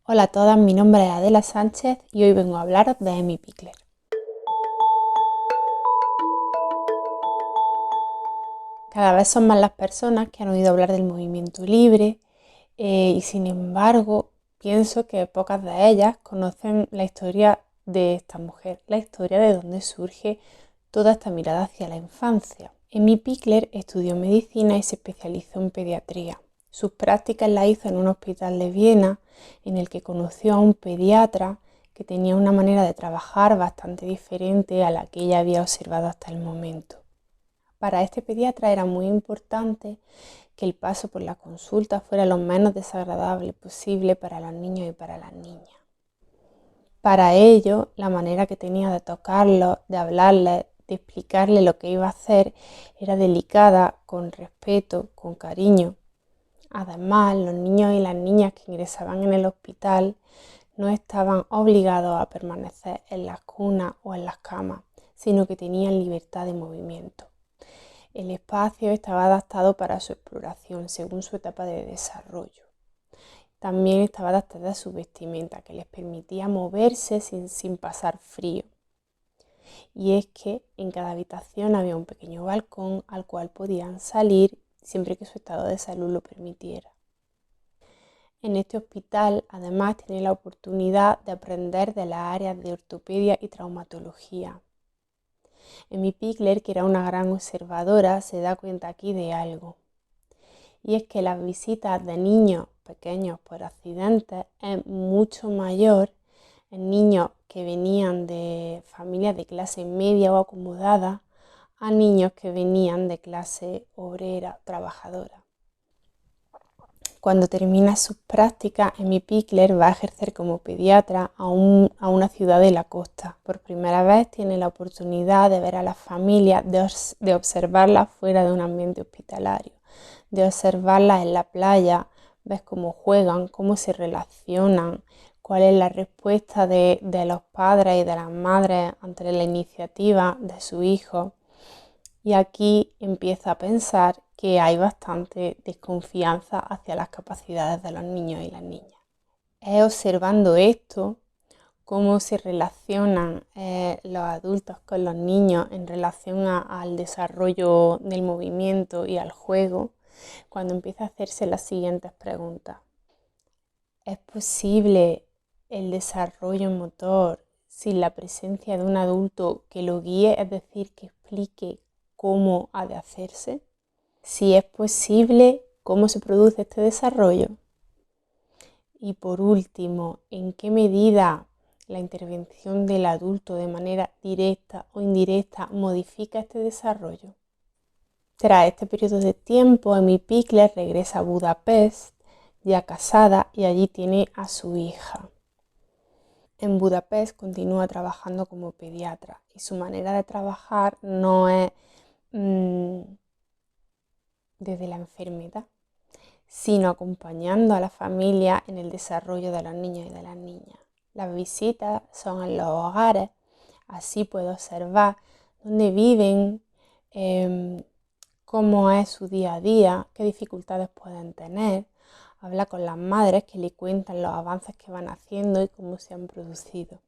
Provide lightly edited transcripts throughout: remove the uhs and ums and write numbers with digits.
Hola a todas, mi nombre es Adela Sánchez y hoy vengo a hablaros de Emmy Pickler. Cada vez son más las personas que han oído hablar del movimiento libre y sin embargo pienso que pocas de ellas conocen la historia de esta mujer, la historia de dónde surge toda esta mirada hacia la infancia. Emmy Pickler estudió medicina y se especializó en pediatría. Sus prácticas las hizo en un hospital de Viena en el que conoció a un pediatra que tenía una manera de trabajar bastante diferente a la que ella había observado hasta el momento. Para este pediatra era muy importante que el paso por la consulta fuera lo menos desagradable posible para los niños y para las niñas. Para ello, la manera que tenía de tocarlos, de hablarles, de explicarles lo que iba a hacer era delicada, con respeto, con cariño. Además, los niños y las niñas que ingresaban en el hospital no estaban obligados a permanecer en las cunas o en las camas, sino que tenían libertad de movimiento. El espacio estaba adaptado para su exploración según su etapa de desarrollo. También estaba adaptada a su vestimenta, que les permitía moverse sin pasar frío. Y es que en cada habitación había un pequeño balcón al cual podían salir siempre que su estado de salud lo permitiera. En este hospital, además, tienen la oportunidad de aprender de las áreas de ortopedia y traumatología. Emmy Pickler, que era una gran observadora, se da cuenta aquí de algo. Y es que las visitas de niños pequeños por accidentes es mucho mayor en niños que venían de familias de clase media o acomodada a niños que venían de clase obrera, trabajadora. Cuando termina sus prácticas, Emmy Pickler va a ejercer como pediatra a una ciudad de la costa. Por primera vez tiene la oportunidad de ver a las familias, de observarlas fuera de un ambiente hospitalario, de observarlas en la playa, ves cómo juegan, cómo se relacionan, cuál es la respuesta de los padres y de las madres ante la iniciativa de su hijo. Y aquí empieza a pensar que hay bastante desconfianza hacia las capacidades de los niños y las niñas. Es observando esto, cómo se relacionan los adultos con los niños en relación al desarrollo del movimiento y al juego, cuando empieza a hacerse las siguientes preguntas. ¿Es posible el desarrollo motor sin la presencia de un adulto que lo guíe, es decir, que explique cómo ha de hacerse? Si es posible, ¿cómo se produce este desarrollo? Y por último, ¿en qué medida la intervención del adulto de manera directa o indirecta modifica este desarrollo? Tras este periodo de tiempo, Emmy Pickler regresa a Budapest, ya casada, y allí tiene a su hija. En Budapest continúa trabajando como pediatra y su manera de trabajar no es desde la enfermedad, sino acompañando a la familia en el desarrollo de los niños y de las niñas. Las visitas son en los hogares, así puedo observar dónde viven, cómo es su día a día, qué dificultades pueden tener. Habla con las madres que le cuentan los avances que van haciendo y cómo se han producido.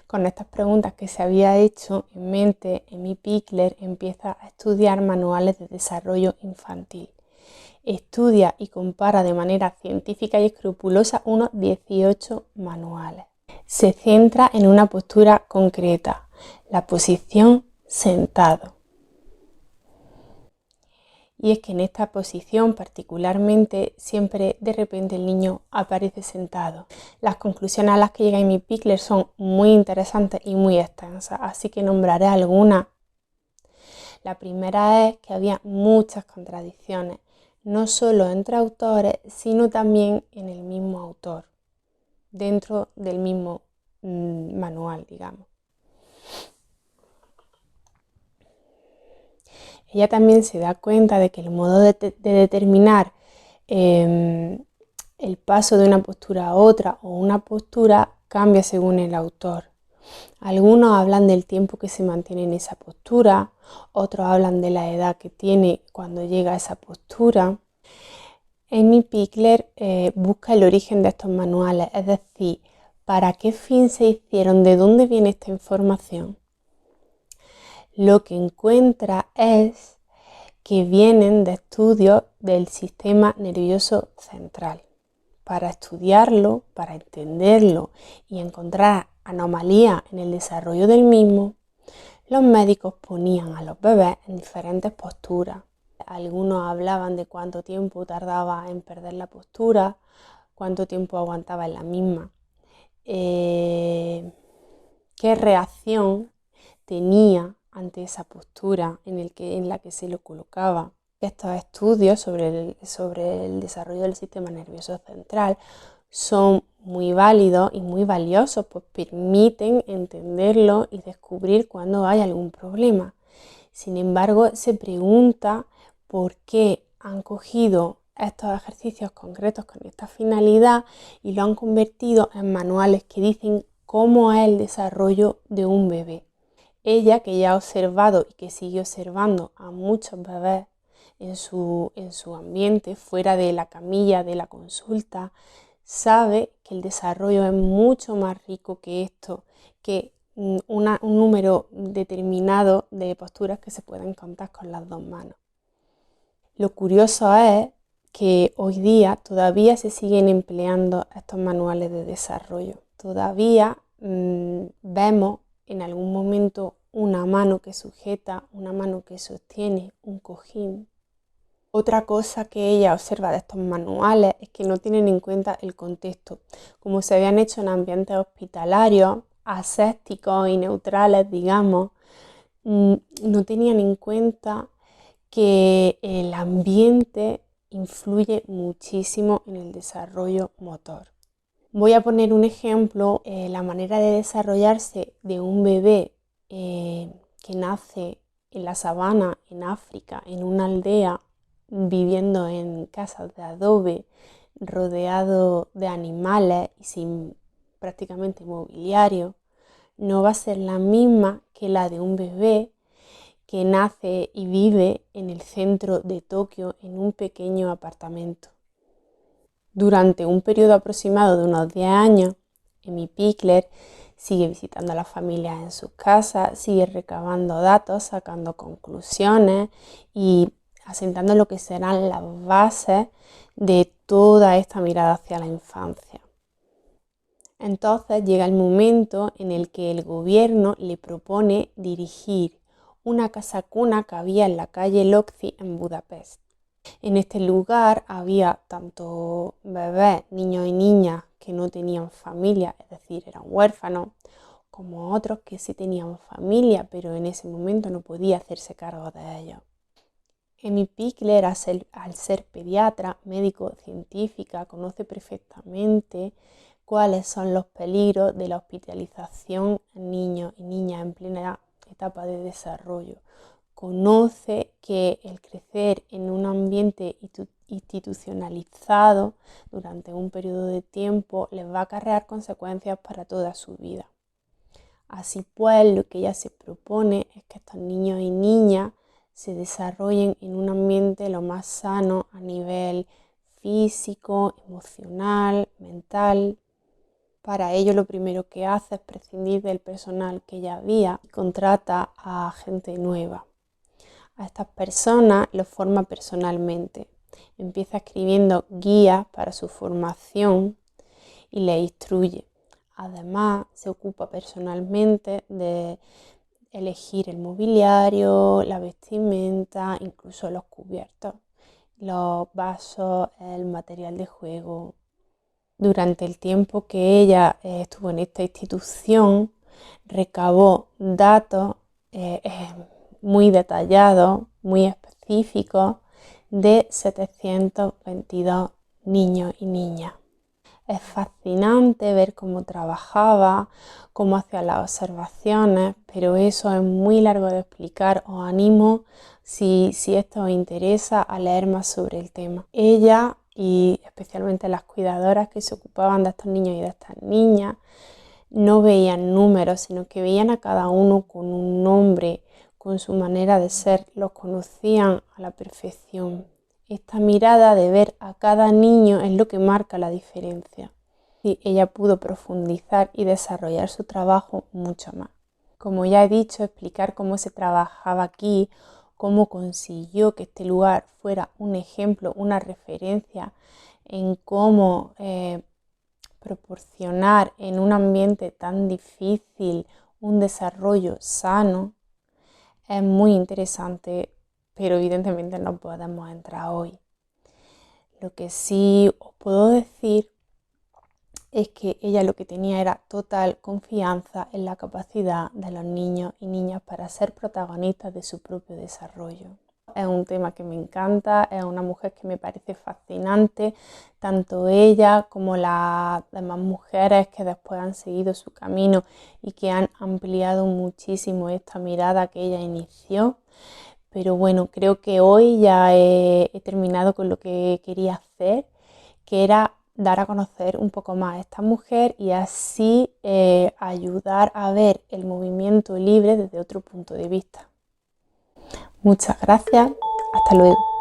Con estas preguntas que se había hecho en mente, Emmy Pickler empieza a estudiar manuales de desarrollo infantil. Estudia y compara de manera científica y escrupulosa unos 18 manuales. Se centra en una postura concreta, la posición sentado. Y es que en esta posición particularmente siempre de repente el niño aparece sentado. Las conclusiones a las que llega Emmy Pickler son muy interesantes y muy extensas, así que nombraré algunas. La primera es que había muchas contradicciones, no solo entre autores, sino también en el mismo autor, dentro del mismo manual, digamos. Ella también se da cuenta de que el modo de determinar el paso de una postura a otra o una postura cambia según el autor. Algunos hablan del tiempo que se mantiene en esa postura, otros hablan de la edad que tiene cuando llega a esa postura. Amy Pickler busca el origen de estos manuales, es decir, ¿para qué fin se hicieron? ¿De dónde viene esta información? Lo que encuentra es que vienen de estudios del sistema nervioso central. Para estudiarlo, para entenderlo y encontrar anomalías en el desarrollo del mismo, los médicos ponían a los bebés en diferentes posturas. Algunos hablaban de cuánto tiempo tardaba en perder la postura, cuánto tiempo aguantaba en la misma, qué reacción tenía ante esa postura en la que se lo colocaba. Estos estudios sobre el desarrollo del sistema nervioso central son muy válidos y muy valiosos, pues permiten entenderlo y descubrir cuando hay algún problema. Sin embargo, se pregunta por qué han cogido estos ejercicios concretos con esta finalidad y lo han convertido en manuales que dicen cómo es el desarrollo de un bebé. Ella, que ya ha observado y que sigue observando a muchos bebés en su ambiente, fuera de la camilla de la consulta, sabe que el desarrollo es mucho más rico que esto, que un número determinado de posturas que se pueden contar con las dos manos. Lo curioso es que hoy día todavía se siguen empleando estos manuales de desarrollo. Todavía vemos en algún momento una mano que sujeta, una mano que sostiene un cojín. Otra cosa que ella observa de estos manuales es que no tienen en cuenta el contexto. Como se habían hecho en ambientes hospitalarios, asépticos y neutrales, digamos, no tenían en cuenta que el ambiente influye muchísimo en el desarrollo motor. Voy a poner un ejemplo, la manera de desarrollarse de un bebé que nace en la sabana, en África, en una aldea, viviendo en casas de adobe, rodeado de animales y sin prácticamente mobiliario, no va a ser la misma que la de un bebé que nace y vive en el centro de Tokio en un pequeño apartamento. Durante un periodo aproximado de unos 10 años, Amy Pickler sigue visitando a las familias en sus casas, sigue recabando datos, sacando conclusiones y asentando lo que serán las bases de toda esta mirada hacia la infancia. Entonces llega el momento en el que el gobierno le propone dirigir una casa cuna que había en la calle Lóczy en Budapest. En este lugar había tanto bebés, niños y niñas que no tenían familia, es decir, eran huérfanos, como otros que sí tenían familia, pero en ese momento no podía hacerse cargo de ellos. Amy Pickler, al ser pediatra, médico científica, conoce perfectamente cuáles son los peligros de la hospitalización en niños y niñas en plena etapa de desarrollo. Conoce que el crecer en un ambiente institucionalizado durante un periodo de tiempo les va a acarrear consecuencias para toda su vida. Así pues, lo que ella se propone es que estos niños y niñas se desarrollen en un ambiente lo más sano a nivel físico, emocional, mental. Para ello lo primero que hace es prescindir del personal que ya había y contrata a gente nueva. A estas personas los forma personalmente. Empieza escribiendo guías para su formación y les instruye. Además, se ocupa personalmente de elegir el mobiliario, la vestimenta, incluso los cubiertos, los vasos, el material de juego. Durante el tiempo que ella estuvo en esta institución, recabó datos muy detallados, muy específicos de 722 niños y niñas. Es fascinante ver cómo trabajaba, cómo hacía las observaciones, pero eso es muy largo de explicar. Os animo, si esto os interesa, a leer más sobre el tema. Ella y especialmente las cuidadoras que se ocupaban de estos niños y de estas niñas no veían números, sino que veían a cada uno con un nombre, con su manera de ser, los conocían a la perfección. esta mirada de ver a cada niño es lo que marca la diferencia. Y ella pudo profundizar y desarrollar su trabajo mucho más. Como ya he dicho, explicar cómo se trabajaba aquí, cómo consiguió que este lugar fuera un ejemplo, una referencia en cómo proporcionar en un ambiente tan difícil un desarrollo sano, es muy interesante, pero evidentemente no podemos entrar hoy. Lo que sí os puedo decir es que ella lo que tenía era total confianza en la capacidad de los niños y niñas para ser protagonistas de su propio desarrollo. Es un tema que me encanta, es una mujer que me parece fascinante, tanto ella como las demás mujeres que después han seguido su camino y que han ampliado muchísimo esta mirada que ella inició. Pero bueno, creo que hoy ya he terminado con lo que quería hacer, que era dar a conocer un poco más a esta mujer y así ayudar a ver el movimiento libre desde otro punto de vista. Muchas gracias, hasta luego.